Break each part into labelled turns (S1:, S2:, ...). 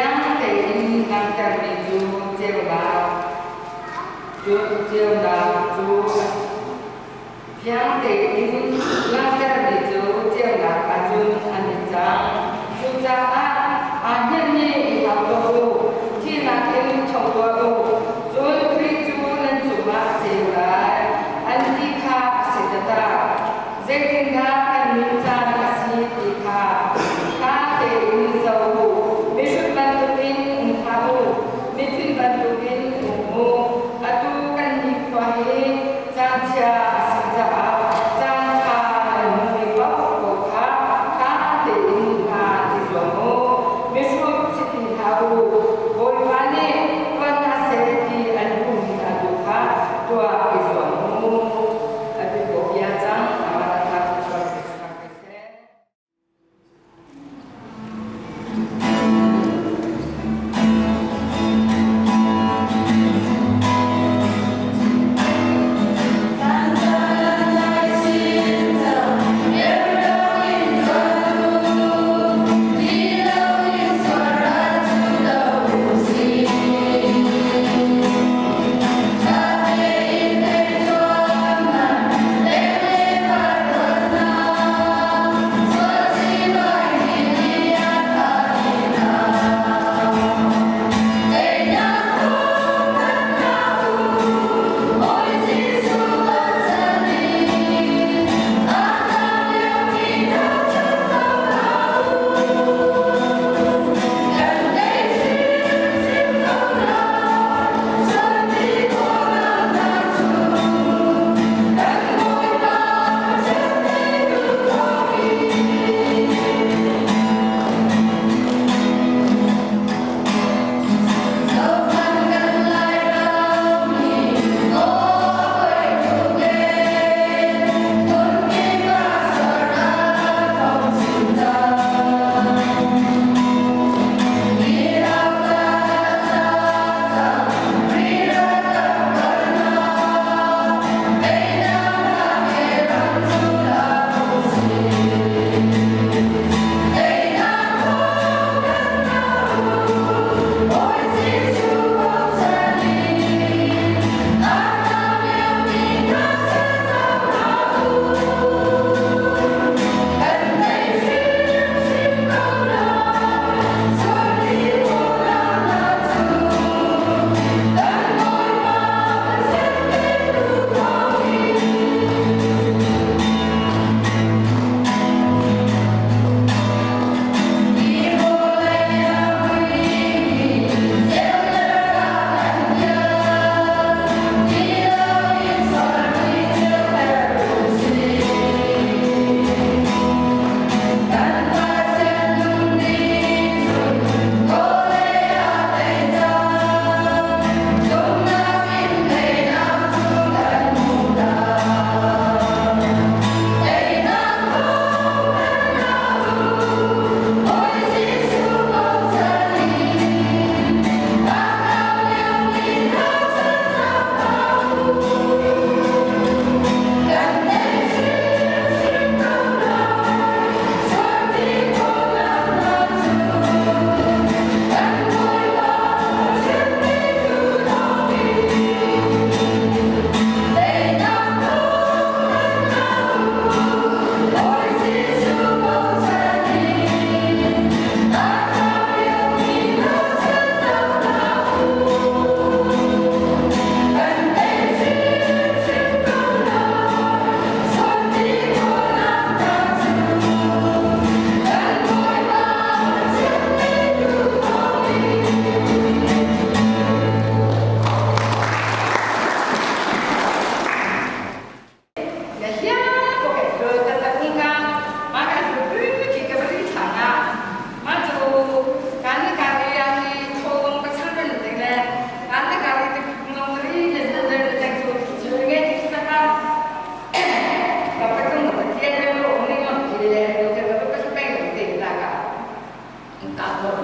S1: Jangan Nah,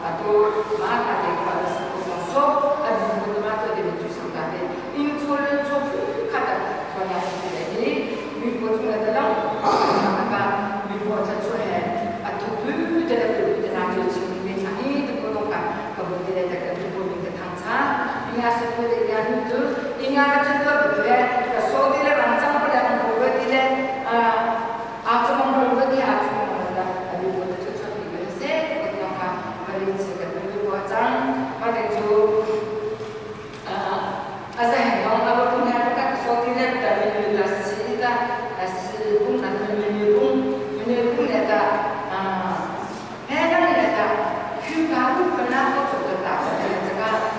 S1: Atau ingat seperti yang itu ingat contoh betul ya so dia rancang pada membuat dia aku membuat dia aku membuat tapi buat cocok di bahasa kita kan beri sekitar buat pada itu asal yang apa pun yang kita so dia dari relasi kita pun dan menyebut ada 해당이 됐다. 그 바로 변화가 좋겠다. 제가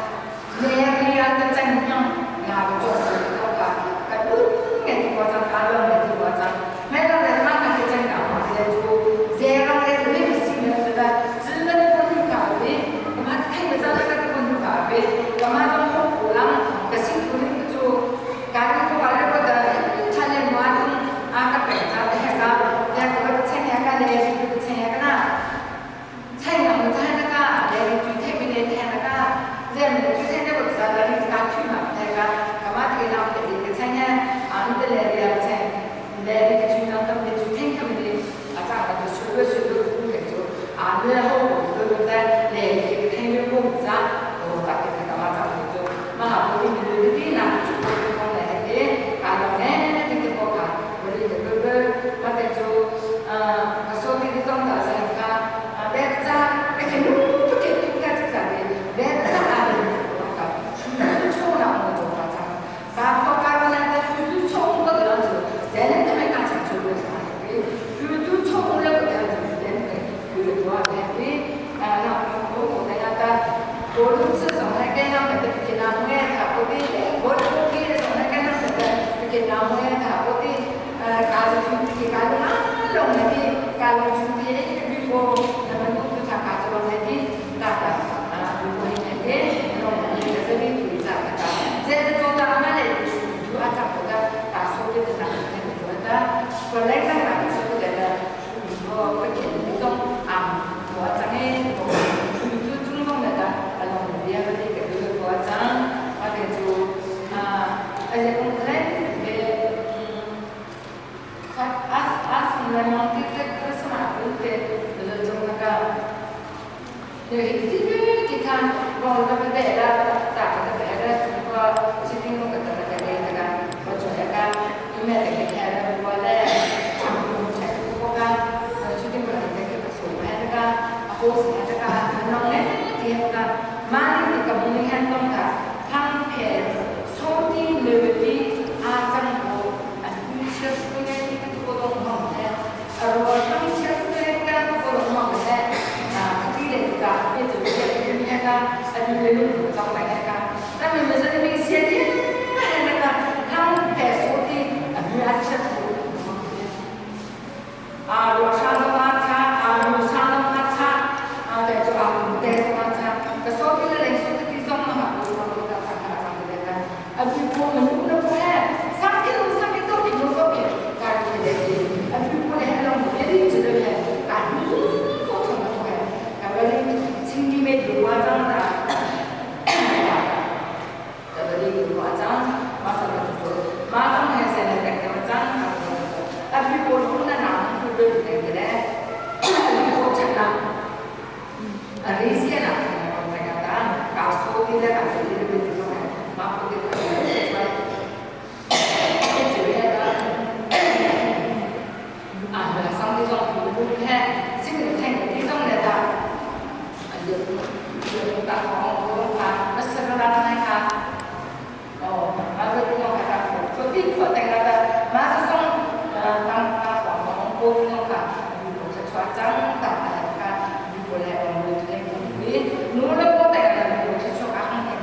S1: 내 그리한 장면 나하고 좋겠다. 그러니까 그 과정 가려면 그 과정 매달 만나게 된다. 그래도 제가 그래도 있으면 제가 즐거운 보니까 왜 그만 타이밍 잡아가지고 보니까 왜 그만 좀 보랑 그 친구는 좀 가지고 가려보다 차례 모아둔 아까 배차 해가 내가 그걸 챙겨가 내 집도 챙겨가나 차이가 차이가 내가 주택비에 대하다가 이제 주택에 붙자 나리 같이만 내가 가만히 나올 때 이렇게 차이냐 안 들려야 돼. 내가 주장 때문에 주택비에 아까 술을 그랬죠. 안 하고 그러는데 내 이렇게 생기고 있자. 딱 내가 맞아가지고 막 우리들이 나 주고 그런 애 가능해 되게 뭐가 우리 그걸 맞죠. 소비를 좀 나서니까 내가 이렇게 이렇게 끝까지 가게 내가 아는 거가 춤도 처음 나오는 거 같아. 가포 가라는데 춤도 처음 거 그런지 내는 때문에 같이 주고 춤도 처음 올려고 해야지 내는 그게 좋아해. 나 보고 내가 모르스 정말 깨나 이렇게 나무에 가보디 모르고기에 정말 깨나 이렇게 나무에 가보디 가서 이렇게 가거나 롱내기 가로 준비해 그리고 나는 다 가져오내기 나가 그리고 있는데 롱내기 그들이 있다가 이제 좀 나만의 주아자보다 다 소개도 나는 거다. 원래가 나서 내가 그렇게 좀 부화장에 그 중성내다 알고 미안하게 그 부화장 아주 이제 공부를 memang kita semangat untuk menjadi jadi kita kalau kita berada tak kita berada juga sini kita berada dengan macam kan email kita ada boleh campur cek bukan sini berada kita semua ada aku semua ada namanya dia kan mana kita melihat kita tampil sodi lebih akan sesuatu rồi trong chiếc xe ca của mọi người khi để cả cái chủ đề như thế ca anh lên luôn trong bài này ca ra mình bây giờ mình xe đi này là năm kẻ số đi như anh sẽ rồi sang năm cha rồi sang năm cha để cho để cho cha cái số đi là số đi trong mà họ cũng đã sang cái này anh đi mua mình cũng đâu có hết sang cái tôi thì nó có biển cái để anh đi mua này jadi judulnya kan foto foto kalau sini media wajah jadi wajah masalah itu masalah yang saya lihat wajah tapi polanya nama itu berbeda foto cakap risi nak mereka kan kasus tidak kan jadi begitu mampu kita sang cái dòng của bún he xin được thành cái dòng này là chúng ta có nó sẽ ra này cả và cái dòng này là có tích của thành là mà cái dòng tăng khoảng khoảng cô dòng cả cũng sẽ xóa trắng tạo thành cả như vậy là người thành cũng biết nó là có thể là người sẽ cho các hàng thành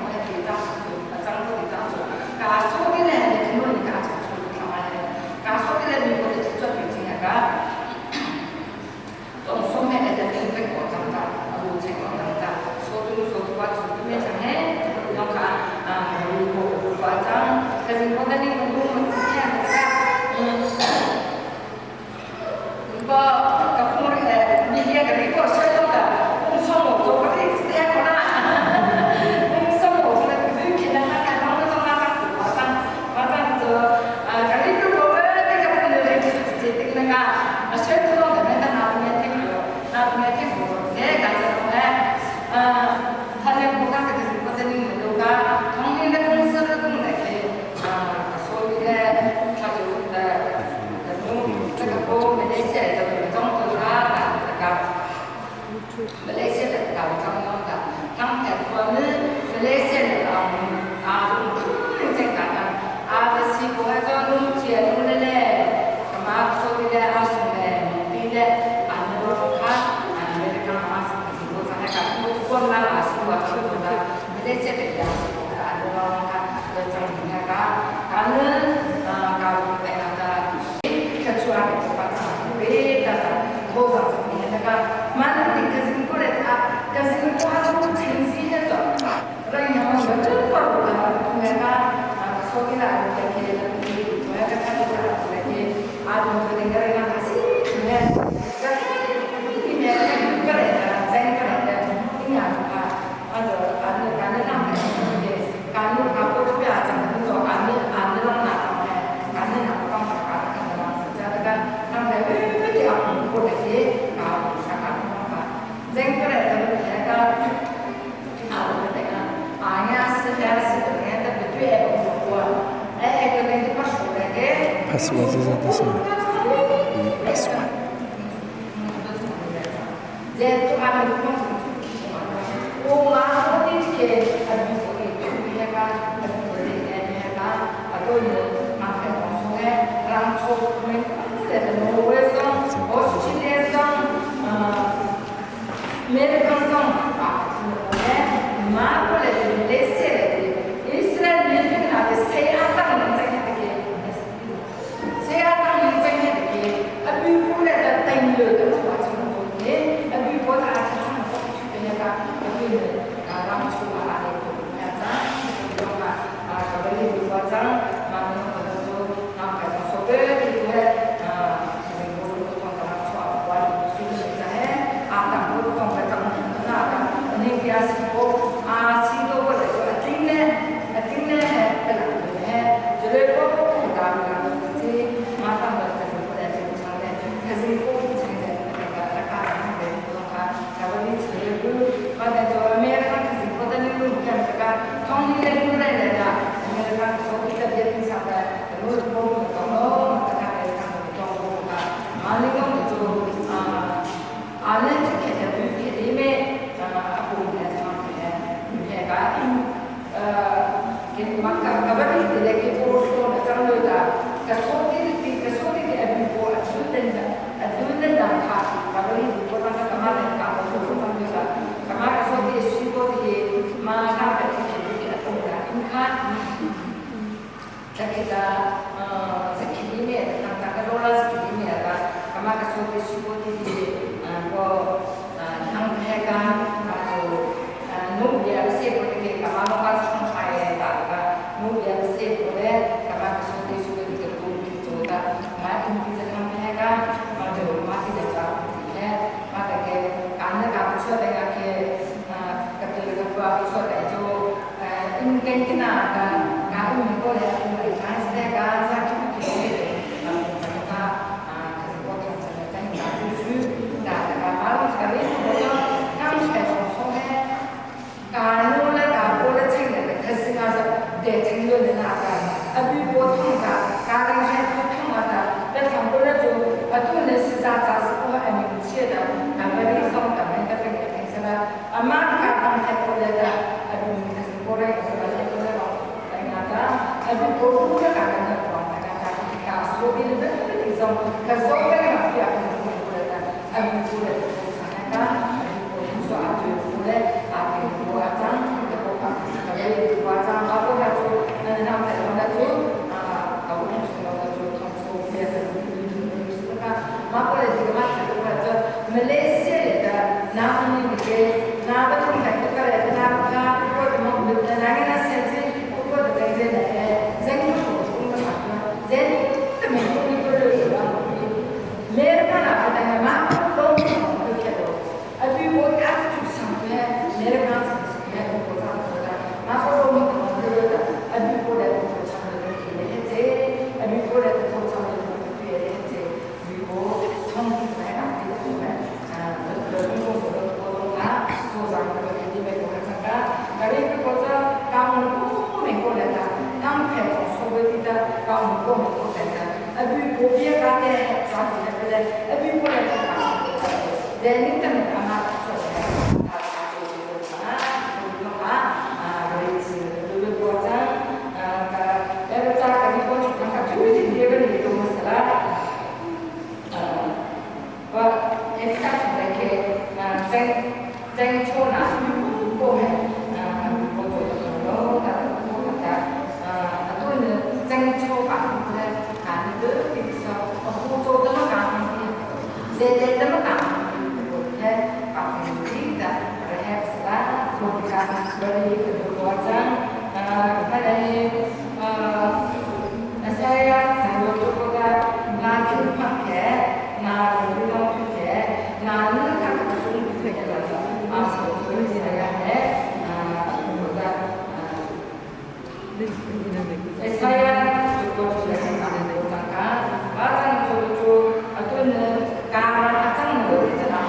S1: saya cukup sudah mengatakan bahkan cukup atau는 가라 같은 거 있잖아.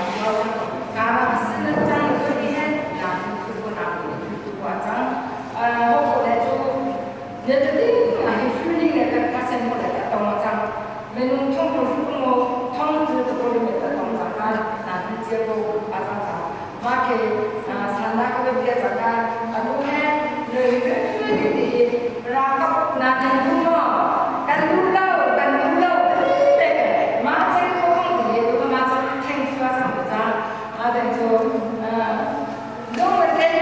S1: 가라 쓰는 장 소리에 나 그거 나고 그거 하자. 혹은 내들이 아니 힐링에 가서 뭐래 동장 매는 통로 통주도 보리면서 동장가 나는 제고 아자가 마케 산나가 비자가 아무해 너희들이 라고 나는 부모 간둘라우 간둘라우 마치 그런 게 이거 마치 행수와 상부자 아들 좀 너무 되네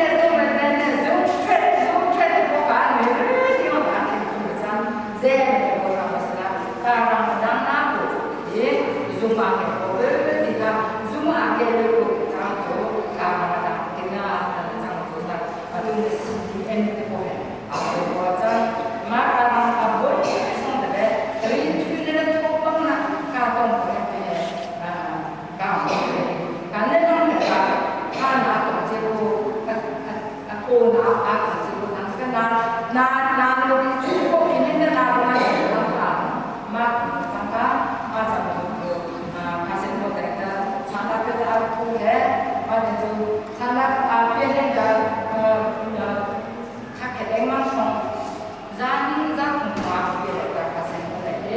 S1: 좀 최대 뭐가 이거 같은 거잖아 제 뭐가 무슨 가랑 당나고 예 좀만 해보고 네가 좀 아게를 장조 가마다 그냥 장조다 아주 신기했는데 보면 앞으로 보자 마가랑 아버 성들의 저희 주변에는 조금만 가동 보내게 가는 내가 하나 가지고 고나 가지고 나는 주고 있는 나라가 막 잠깐 맞아 가신 것들과 산악을 통해 아주 산악 앞에가 각계 대만성 잔인자 공부하기에 가신 것들에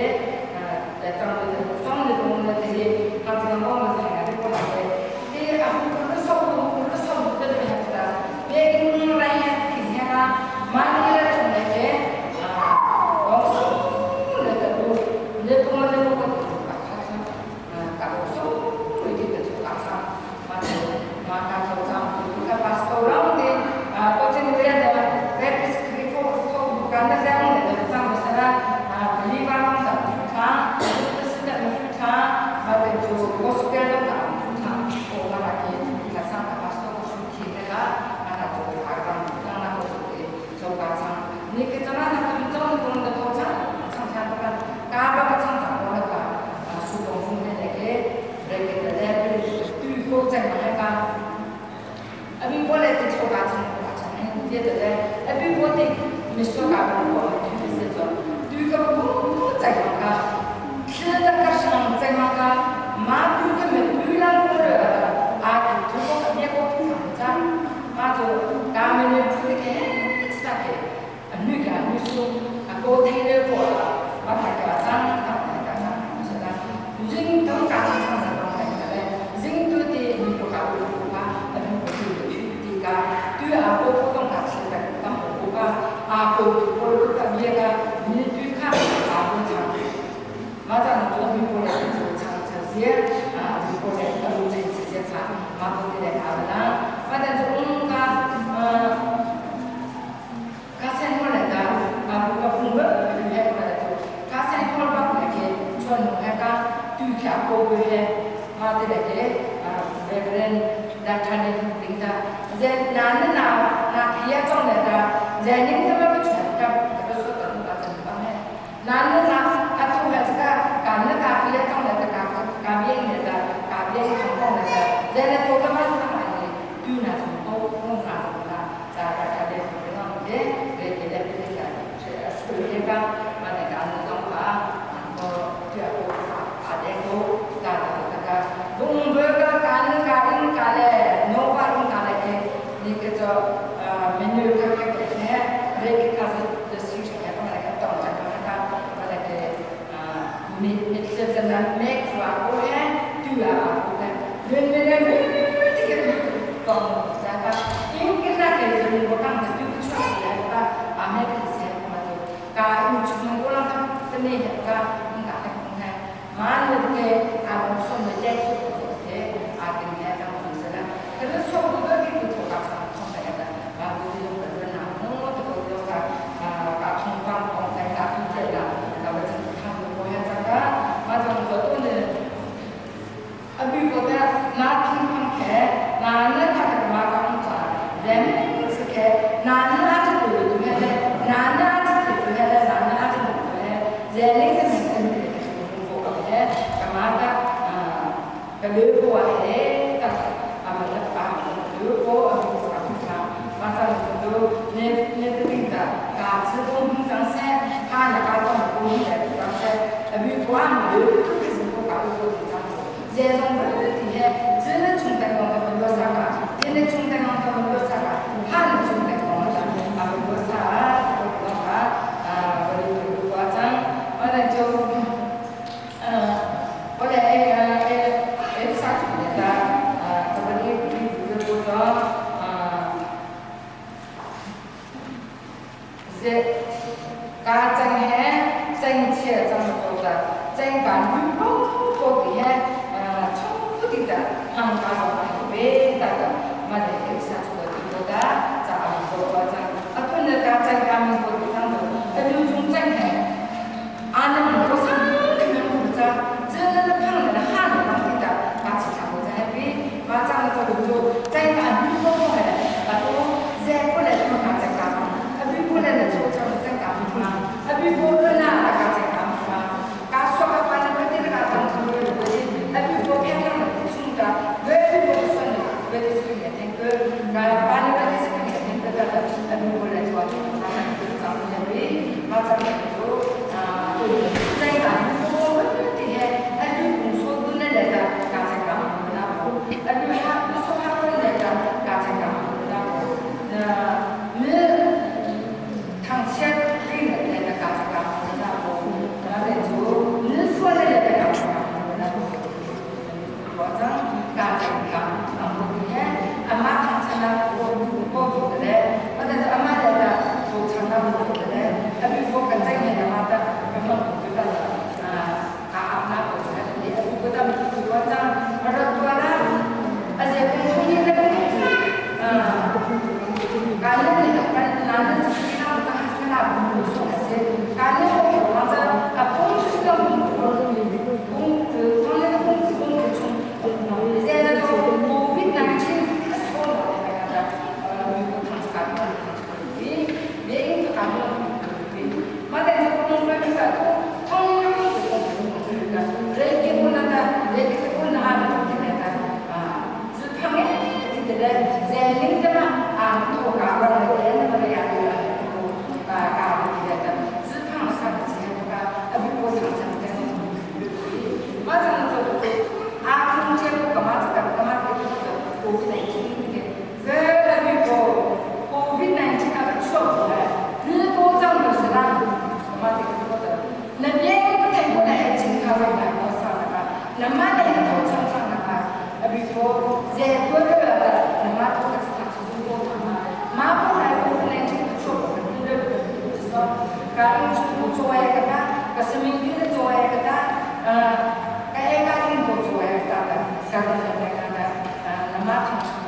S1: 대통령의 성의 동료들이 항상 보면서 생각을 보는데 이 아무것도 서부들을 했다. 외국인을 해야 만일에 정에게 내 동안에 보고 가서 이렇게 또 가서 maka kalau kita pas orang di coaching dia ada web script bukan yang ada sama misalnya beli barang satu juta itu sudah juta ada itu gospel kan orang lagi kita sama pas itu kita ada tuh barang yang aku coba sang ini kita nak mencoba untuk mencoba sang kan kalau sang mereka sudah punya lagi mereka ada itu coaching mereka अभी बोले तो छोटा नहीं ये तो है अभी बोलते मिस्टर का बोल से तो तू का बहुत चाहिए का खेल का शाम चाहिए का माँ तू का मैं पूरा बोल आगे तू को ये को समझा माँ तो काम में पूरे के स्टार्ट है अन्य क्या मिस्टर को थे बोल माँ का जान का जान मिस्टर जिंग तो काम समझ रहा है जिंग तो ते मिस्टर का बोल tuy aku không đặt sự thật tâm của ba aku tôi cứ cảm giác là như tuy khác aku chẳng mà rằng tôi bị cô này tôi chẳng chẳng giết bị cô này tôi chẳng chỉ giết chẳng mà tôi đi để làm đó mà rằng tôi cũng các sen hoa này là aku có cùng với những cái mà là tôi các sen hoa bắc này cái cho nó hay cả tuy khác cô với mà tôi để cái về bên đã thành nên tính ra giờ 나는 나 비야 좀 내다 제님 때문에 죽다 그래서 그런 거 같은 거 해. 나는 나 같은 회사가 가는 가 비야 좀 내다 가비에 내다 가비에 정보 내다 제가 조금만 하면 뒤나 정보 공부하다 자가 돼 그런 게 그게 되니까 제가 만약에 안 정가 뭐 되고 안 되고 다다가 동부가 가는 가는 가래 노바른 가래 니께서 메뉴를 가게 돼 그렇게 가서 디스트리뷰션 만약에 또 잠깐만 만약에 밑에서는 맥주하고 해 듀하고 해 르르르 이렇게 또 자가 인기나게 되는 거랑 듀 추가해야 아메리카세 맞죠 가 죽는 거랑 때문에 약간 뭔가 해 많은 게 아무 손을 떼고 이렇게 아들이 약간 무슨 그래서 소금을 이렇게 가서 Masa itu 가 즐거운 장세 하나 가서 보는 데 장세 위고한 그래서 또 가고 장세 제정을 뒤에 저는 중대공의 변호사가 얘네 중대공의 변호사가 한 중대공이다 변호사 변호사가 우리 과장 어느 좀 원래 사주입니다. 저번에 보죠. 이제 가정에 생체 정도다 생반 보기에 청구디다 한 가정 외다가 만에 사주거든보다 자 보자 어떤 가정 가면 보기장도 아주 중장해 아는 고상 보자 저는 하는 하는 방법이다 같이 자고자 해비 맞아서 또 생반 보고해 또 제꼴에 또 가정 가면 Bulan itu macam kampung, tapi bulan ada macam kampung. Kasu apa nak berarti nak kampung dulu, tapi bukan yang sudah. Berarti bukan berarti sebenarnya tinggal kalau panen berarti sebenarnya tinggal tapi bulan itu macam kampung jadi macam itu. Saya kampung berarti tapi musuh tu ni dah macam kampung nak, tapi musuh apa ni dah macam kampung nak. 당시에 내가 가져가 보라고 그다음에 저 수원에 내가 가져가 보라고 과장 가져가 방법이에 아마 당찬아 보고 그래 근데 아마 내가 또 장난 보고 그래 tapi 뭐 간장에 나마다 memang kita 아마 보고 그래 그다음에 그 과장 orang aja punya lagi kalau na는 sekitar tahun musuh kalau macam apa sudah saya tu COVID-19 sekolah ada misalkan sekarang ini dia itu kamu mana yang kamu kita tu orang itu lagi pun ada lagi pun ada kita sepanjang tidak zeling dah tu kawan dia mana yang 가는 길에다 지팡을 사는 지혜가 미국을 장장되는 맞아는 저도 아궁제국가 맞을까 맞게 COVID-19 왜 미국 COVID-19가 추억이래 그 보장도시랑 맞게 그거든 내 비행기 때문에 해칭하고 있는 사람가 나만의 도착상가 미국 제 도로가 나만 똑같이 다 주고 마포라고 COVID-19 추억 Kalau cuaca kata, keseminggu cuaca kata, kayak kali itu cuaca kata, kalau kata nama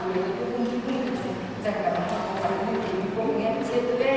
S1: itu pun jaga macam orang ini pun yang sesuai